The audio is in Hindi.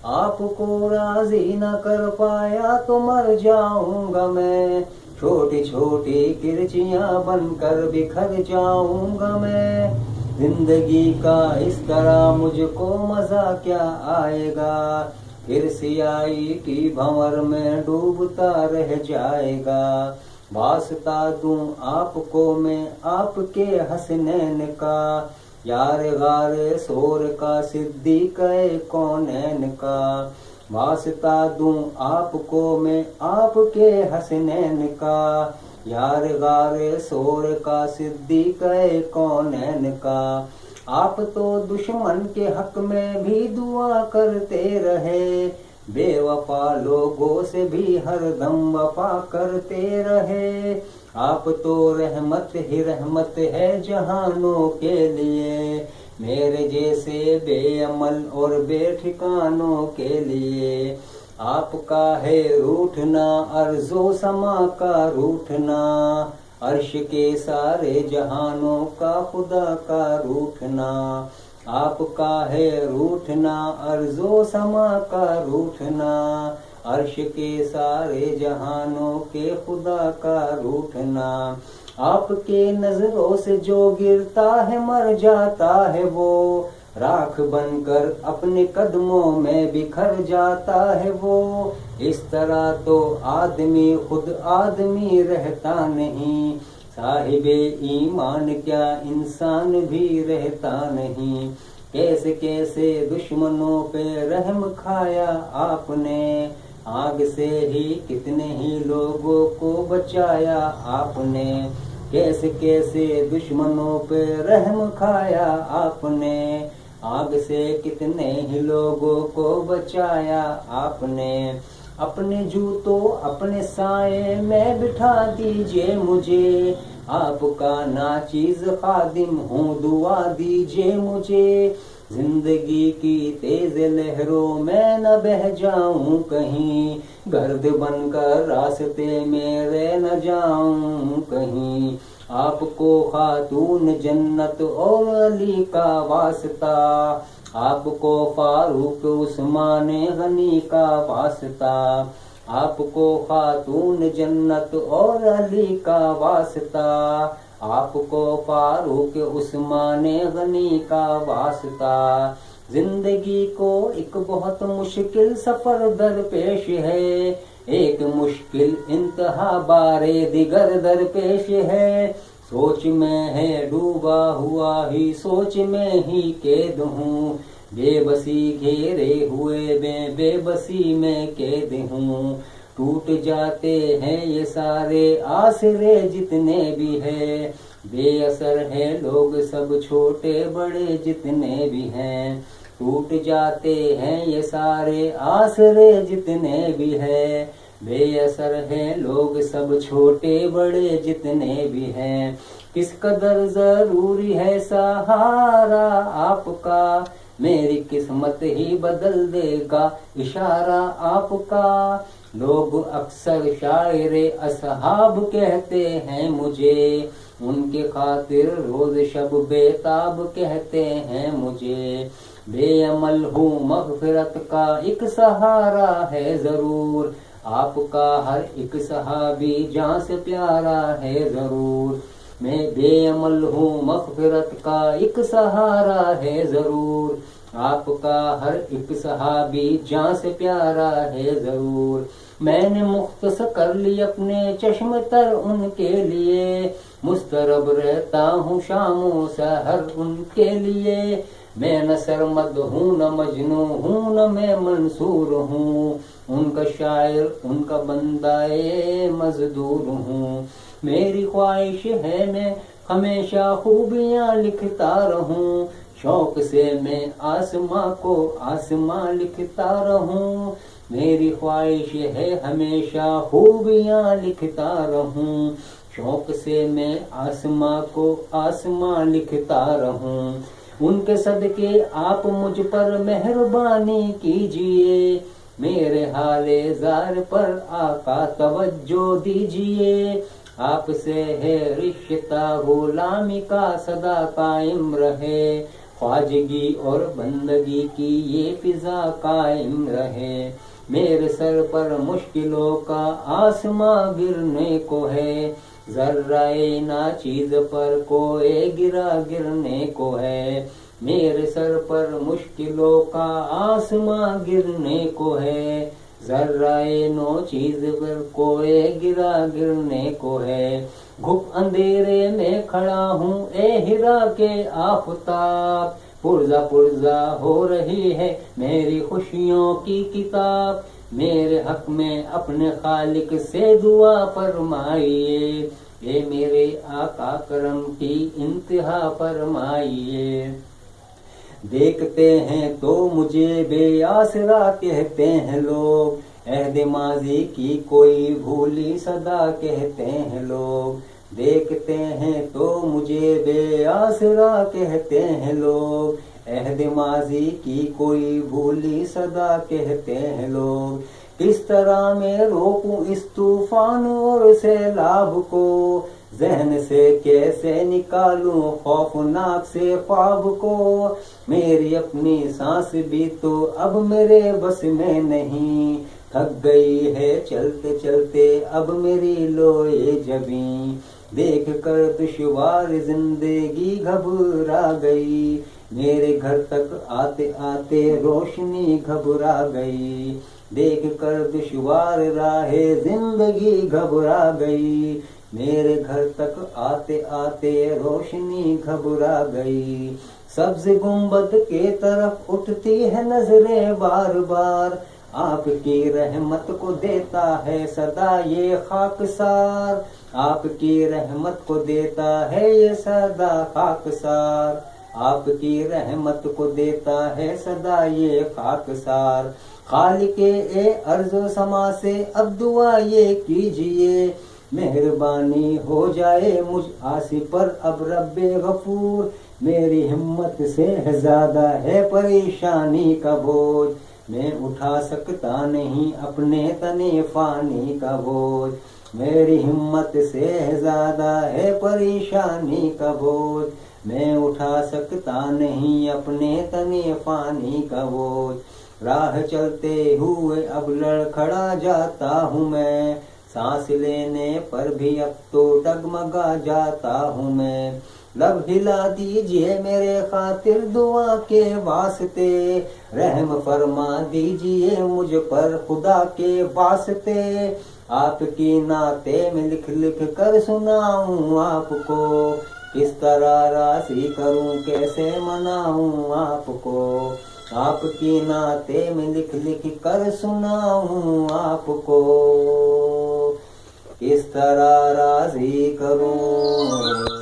आपको राजी न कर पाया तो मर जाऊंगा मैं, छोटी छोटी किरचियां बनकर बिखर जाऊंगा मैं। जिंदगी का इस तरह मुझको मजा क्या आएगा, फिर सियाही की भंवर में डूबता रह जाएगा। वास्ता दूं आपको मैं आपके हसनैन का, यार गारे शोर का सिद्दीक़ कौनैन का। वास्ता दूं आपको मैं आपके हसनैन का, यार गारे शोर का सिद्दीक़ कौनैन का। आप तो दुश्मन के हक में भी दुआ करते रहे, बेवफा लोगों से भी हरदम वफा करते रहे। आप तो रहमत ही रहमत है जहानों के लिए, मेरे जैसे बेअमल और बेठिकानों के लिए। आपका है रूठना अर्ज़ो समा का रूठना, अर्श के सारे जहानों का खुदा का रूठना। आपका है रूठना अर्ज़ो समा का रूठना, अर्श के सारे जहानों के खुदा का रूठना। आपके नजरों से जो गिरता है मर जाता है वो, राख बनकर अपने कदमों में बिखर जाता है वो। इस तरह तो आदमी खुद आदमी रहता नहीं, साहिबे ईमान क्या इंसान भी रहता नहीं। कैसे कैसे दुश्मनों पे रहम खाया आपने, आग से ही कितने ही लोगों को बचाया आपने। कैसे कैसे दुश्मनों पे रहम खाया आपने, आग से कितने ही लोगों को बचाया आपने। अपने जूतों अपने साए में बिठा दीजिए मुझे, आपका नाचीज खादिम हूँ दुआ दीजिए मुझे। जिंदगी की तेज लहरों में न बह जाऊं कहीं, गर्द बनकर रास्ते में रह न जाऊं कहीं। आपको खातून जन्नत और अली का वास्ता, आपको फारूक उस्मान गनी का वास्ता। आपको खातून जन्नत और अली का वास्ता, आपको फारूक उस्मान गनी का वास्ता। जिंदगी को एक बहुत मुश्किल सफर दरपेश है, एक मुश्किल इंतहा बारे दिगर दरपेश है। सोच में है डूबा हुआ ही सोच में ही कैद हूँ, बेबसी घेरे हुए मैं बेबसी में कैद हूँ। टूट जाते हैं ये सारे आसरे जितने भी है, बेअसर है लोग सब छोटे बड़े जितने भी हैं। टूट जाते हैं ये सारे आसरे जितने भी है, बेअसर है लोग सब छोटे बड़े जितने भी हैं। किस कदर जरूरी है सहारा आपका, मेरी किस्मत ही बदल देगा इशारा आपका। लोग अक्सर शायरे असहाब कहते हैं मुझे, उनके खातिर रोज शब बेताब कहते हैं मुझे। बेअमल हूँ मग़फ़िरत का एक सहारा है जरूर, आपका हर एक सहाबी जान से प्यारा है जरूर। मैं बेअमल हूँ मग़फ़िरत का एक सहारा है जरूर, आपका हर एक सहाबी जान से प्यारा है जरूर। मैंने मुख्तसर कर ली अपने चश्म तर उनके लिए, मुस्तरब रहता हूँ शामों सहर उनके लिए। मैं न सरमद हूँ न मजनू हूँ न मैं मंसूर हूँ, उनका शायर उनका बंदाए मजदूर हूँ। मेरी ख्वाहिश है मैं हमेशा खूबियाँ लिखता रहूं, शौक से मैं आसमां को आसमां लिखता रहूं। मेरी ख्वाहिश है हमेशा खूबियाँ लिखता रहूं, शौक से मैं आसमां को आसमां लिखता रहूं। उनके सदके आप मुझ पर मेहरबानी कीजिए, मेरे हाले ज़ार पर आका तवज्जो दीजिए। आपसे है रिश्ता गुलामी का सदा कायम रहे, ख्वाजगी और बंदगी की ये फिजा कायम रहे। मेरे सर पर मुश्किलों का आसमां गिरने को है, जर्राए ना चीज पर कोई गिरने को है। मेरे सर पर मुश्किलों का आसमां गिरने को है, जर्राए नो चीज पर कोई गिरने को है। घुप अंधेरे में खड़ा हूँ ए हिरा के आफताब, पुर्जा पुर्जा हो रही है मेरी खुशियों की किताब। मेरे हक में अपने खालिक से दुआ फरमाइए, ये मेरे आका करम की इंतहा फरमाइए। देखते हैं तो मुझे बेआसरा कहते हैं लोग, अहद माजी की कोई भूली सदा कहते हैं लोग। देखते हैं तो मुझे बेआसरा कहते हैं लोग, अहद माजी की कोई भूली सदा कहते हैं लोग। किस तरह मैं रोकूं इस तूफान और सैलाब को, जहन से कैसे निकालूं खौफनाक से ख्वाब को। मेरी अपनी सांस भी तो अब मेरे बस में नहीं, थक गई है चलते चलते अब मेरी लोए जबीं। देख कर दुश्वार जिंदगी घबरा गई, मेरे घर तक आते आते रोशनी घबरा गई। देख कर दुश्वार राहे जिंदगी घबरा गई, मेरे घर तक आते आते रोशनी घबरा गई। सब्ज गुंबद के तरफ उठती है नजरें बार बार, आपकी रहमत को देता है सदा ये खाकसार। आपकी रहमत को देता है ये सदा खाकसार, आपकी रहमत को देता है सदा ये खाकसार। खालिके ए अर्ज़ो समा से अब दुआ ये कीजिए, मेहरबानी हो जाए मुझ आसी पर अब रब्बे गफूर। मेरी हिम्मत से है ज्यादा है परेशानी का बोझ, मैं उठा सकता नहीं अपने तने फानी का बोझ। मेरी हिम्मत से है ज्यादा है परेशानी का बोझ, मैं उठा सकता नहीं अपने तने फानी का बोझ। राह चलते हुए अब लड़खड़ा जाता हूँ मैं, सांस लेने पर भी अब तो डगमगा जाता हूँ मैं। लब हिला दीजिए मेरे खातिर दुआ के वास्ते, रहम फरमा दीजिए मुझ पर खुदा के वास्ते। आपकी नाते में लिख लिख कर सुनाऊं आपको, किस तरह राशि करूं कैसे मनाऊं आपको। आपकी नाते में लिख लिख कर सुनाऊं आपको, किस तरह राजी करूं।